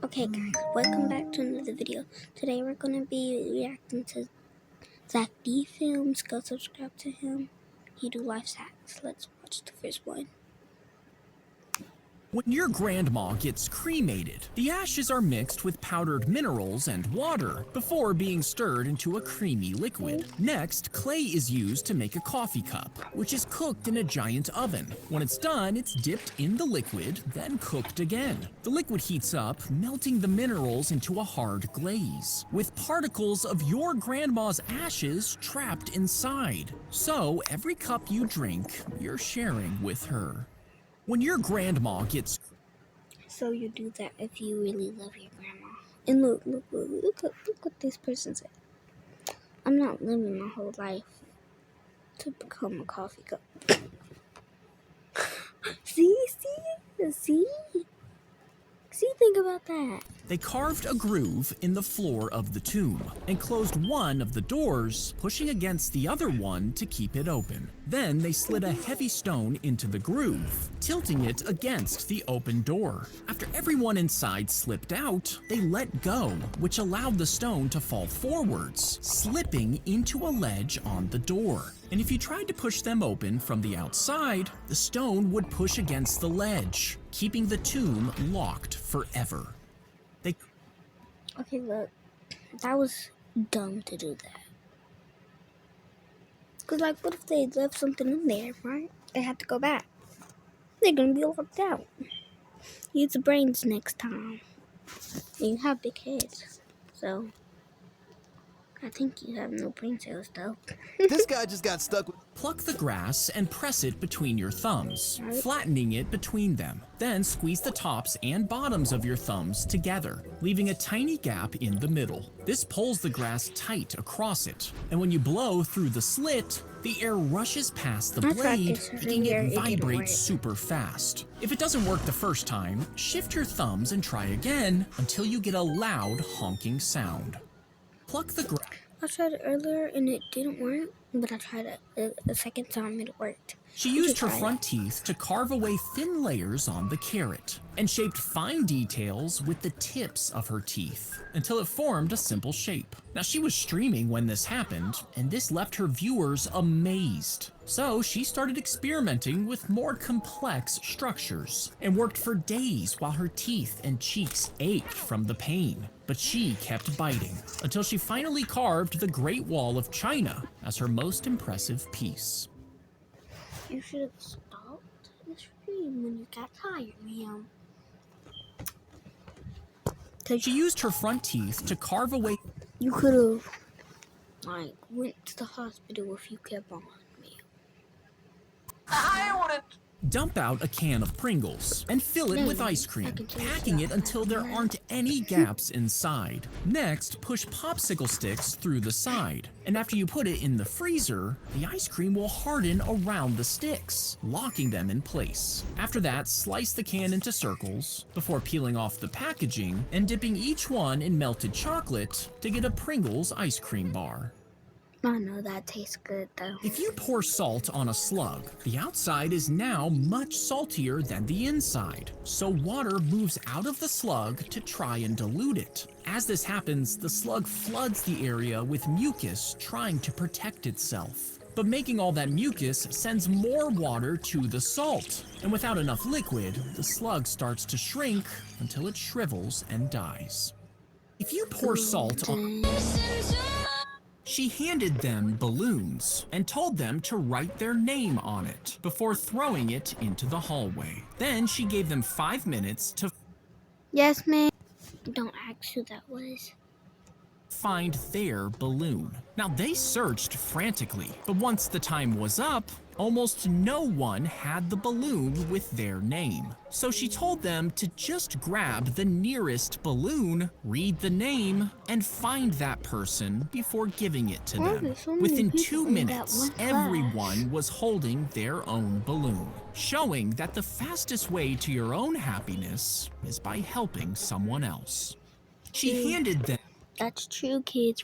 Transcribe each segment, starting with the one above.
Okay guys, welcome back to another video. Today we're going to be reacting to Zach D films. Go subscribe to him. He do life hacks. Let's watch the first one. When your grandma gets cremated, the ashes are mixed with powdered minerals and water before being stirred into a creamy liquid. Next, clay is used to make a coffee cup, which is cooked in a giant oven. When it's done, it's dipped in the liquid, then cooked again. The liquid heats up, melting the minerals into a hard glaze, with particles of your grandma's ashes trapped inside. So every cup you drink, you're sharing with her. When your grandma gets... So you do that if you really love your grandma. And look what this person said. I'm not living my whole life to become a coffee cup. See, think about that. They carved a groove in the floor of the tomb and closed one of the doors, pushing against the other one to keep it open. Then they slid a heavy stone into the groove, tilting it against the open door. After everyone inside slipped out, they let go, which allowed the stone to fall forwards, slipping into a ledge on the door. And if you tried to push them open from the outside, the stone would push against the ledge, keeping the tomb locked forever. Okay, look, that was dumb to do that. Because, like, what if they left something in there, right? They have to go back. They're going to be locked out. Use the brains next time. You have big heads, so I think you have no brain cells, though. This guy just got stuck with... Pluck the grass and press it between your thumbs, flattening it between them. Then squeeze the tops and bottoms of your thumbs together, leaving a tiny gap in the middle. This pulls the grass tight across it, and when you blow through the slit, the air rushes past the blade, making it vibrate super fast. If it doesn't work the first time, shift your thumbs and try again until you get a loud honking sound. Pluck the grass. I tried it earlier and it didn't work, but I tried it a second time and it worked. She used her front teeth to carve away thin layers on the carrot and shaped fine details with the tips of her teeth until it formed a simple shape. Now, she was streaming when this happened, and this left her viewers amazed. So she started experimenting with more complex structures and worked for days while her teeth and cheeks ached from the pain. But she kept biting until she finally carved the Great Wall of China as her most impressive piece. You should have stopped the stream when you got tired, ma'am. She used her front teeth to carve away. You could have, like, went to the hospital if you kept on, ma'am. I wouldn't... Dump out a can of Pringles and fill it with ice cream, packing it until there aren't any gaps inside. Next, push popsicle sticks through the side, and after you put it in the freezer, the ice cream will harden around the sticks, locking them in place. After that, slice the can into circles before peeling off the packaging and dipping each one in melted chocolate to get a Pringles ice cream bar. I know that tastes good, though. If you pour salt on a slug, the outside is now much saltier than the inside, so water moves out of the slug to try and dilute it. As this happens, the slug floods the area with mucus trying to protect itself. But making all that mucus sends more water to the salt, and without enough liquid, the slug starts to shrink until it shrivels and dies. If you pour salt on... She handed them balloons and told them to write their name on it before throwing it into the hallway. Then she gave them 5 minutes to... Yes, ma'am. Don't ask who that was. ...find their balloon. Now, they searched frantically, but once the time was up, almost no one had the balloon with their name. So she told them to just grab the nearest balloon, read the name, and find that person before giving it to them. Within 2 minutes, everyone was holding their own balloon, showing that the fastest way to your own happiness is by helping someone else. She handed them... That's true, kids.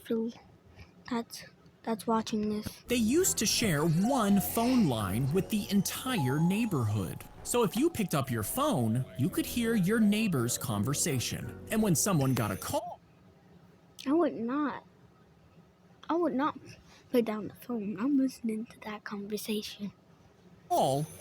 That's watching this. They used to share one phone line with the entire neighborhood. So if you picked up your phone, you could hear your neighbor's conversation. And when someone got a call, I would not put down the phone. I'm listening to that conversation.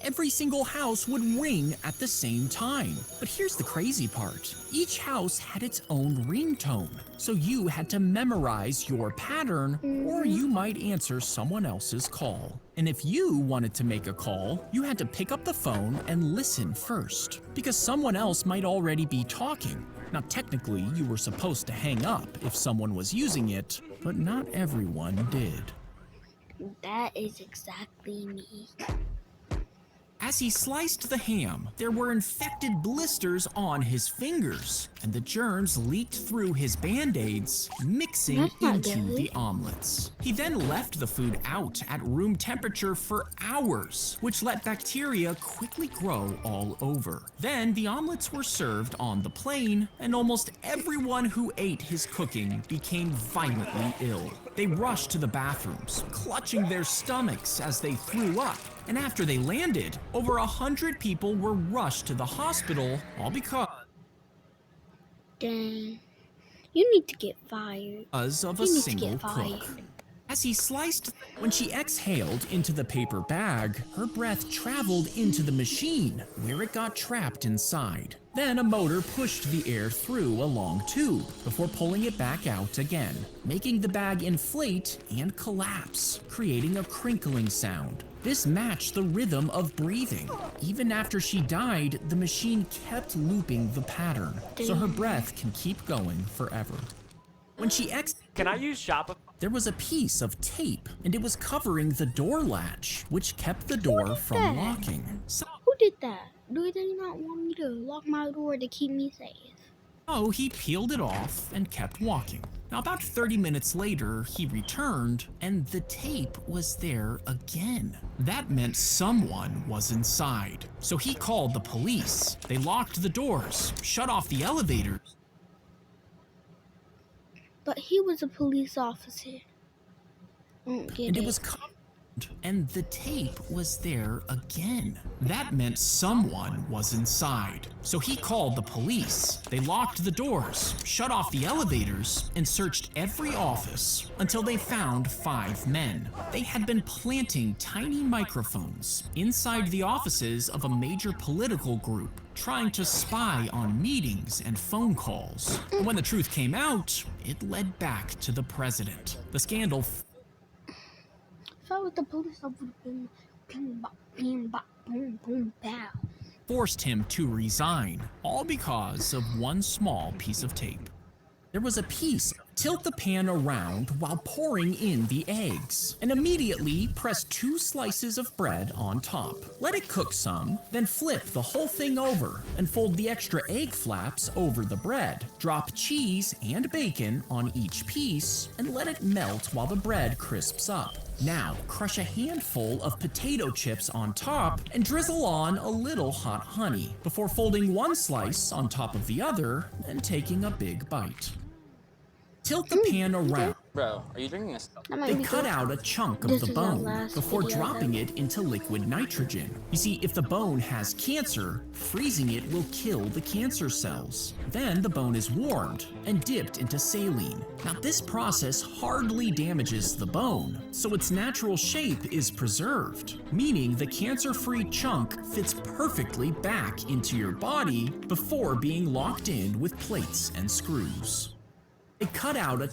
every single house would ring at the same time. But here's the crazy part. Each house had its own ringtone, so you had to memorize your pattern, or you might answer someone else's call. And if you wanted to make a call, you had to pick up the phone and listen first, because someone else might already be talking. Now, technically, you were supposed to hang up if someone was using it, but not everyone did. That is exactly me. As he sliced the ham, there were infected blisters on his fingers, and the germs leaked through his band-aids, mixing That's not into good. the omelets. He then left the food out at room temperature for hours, which let bacteria quickly grow all over. Then the omelets were served on the plane, and almost everyone who ate his cooking became violently ill. They rushed to the bathrooms, clutching their stomachs as they threw up. And after they landed, over 100 people were rushed to the hospital, all because Dang. You need to get fired. of a You need to single get fired. cook. As he sliced, when she exhaled into the paper bag, her breath traveled into the machine, where it got trapped inside. Then a motor pushed the air through a long tube before pulling it back out again, making the bag inflate and collapse, creating a crinkling sound. This matched the rhythm of breathing. Even after she died, the machine kept looping the pattern, so her breath can keep going forever. When she Can I use Shopify? there was a piece of tape, and it was covering the door latch, which kept the door from that? locking. So Who did that? Do they not want me to lock my door to keep me safe? he peeled it off and kept walking. Now, about 30 minutes later, he returned, and the tape was there again. That meant someone was inside. So he called the police. They locked the doors, shut off the elevators, But he was a police officer. I don't get and it. it was covered, and the tape was there again. That meant someone was inside. So he called the police. They locked the doors, shut off the elevators, and searched every office until they found 5 men. They had been planting tiny microphones inside the offices of a major political group, trying to spy on meetings and phone calls. And when the truth came out, it led back to the president. The scandal If I was the police, I would have been bing, bop, boom, boom, pow. forced him to resign, all because of one small piece of tape. There was a piece. Tilt the pan around while pouring in the eggs, and immediately press 2 slices of bread on top. Let it cook some, then flip the whole thing over and fold the extra egg flaps over the bread. Drop cheese and bacon on each piece and let it melt while the bread crisps up. Now, crush a handful of potato chips on top and drizzle on a little hot honey before folding one slice on top of the other and taking a big bite. Tilt the pan around. Bro, are you drinking this? That might They be cut good. out a chunk of This the is our bone last before video, dropping though. it into liquid nitrogen. You see, if the bone has cancer, freezing it will kill the cancer cells. Then the bone is warmed and dipped into saline. Now, this process hardly damages the bone, so its natural shape is preserved, meaning the cancer-free chunk fits perfectly back into your body before being locked in with plates and screws. They cut out a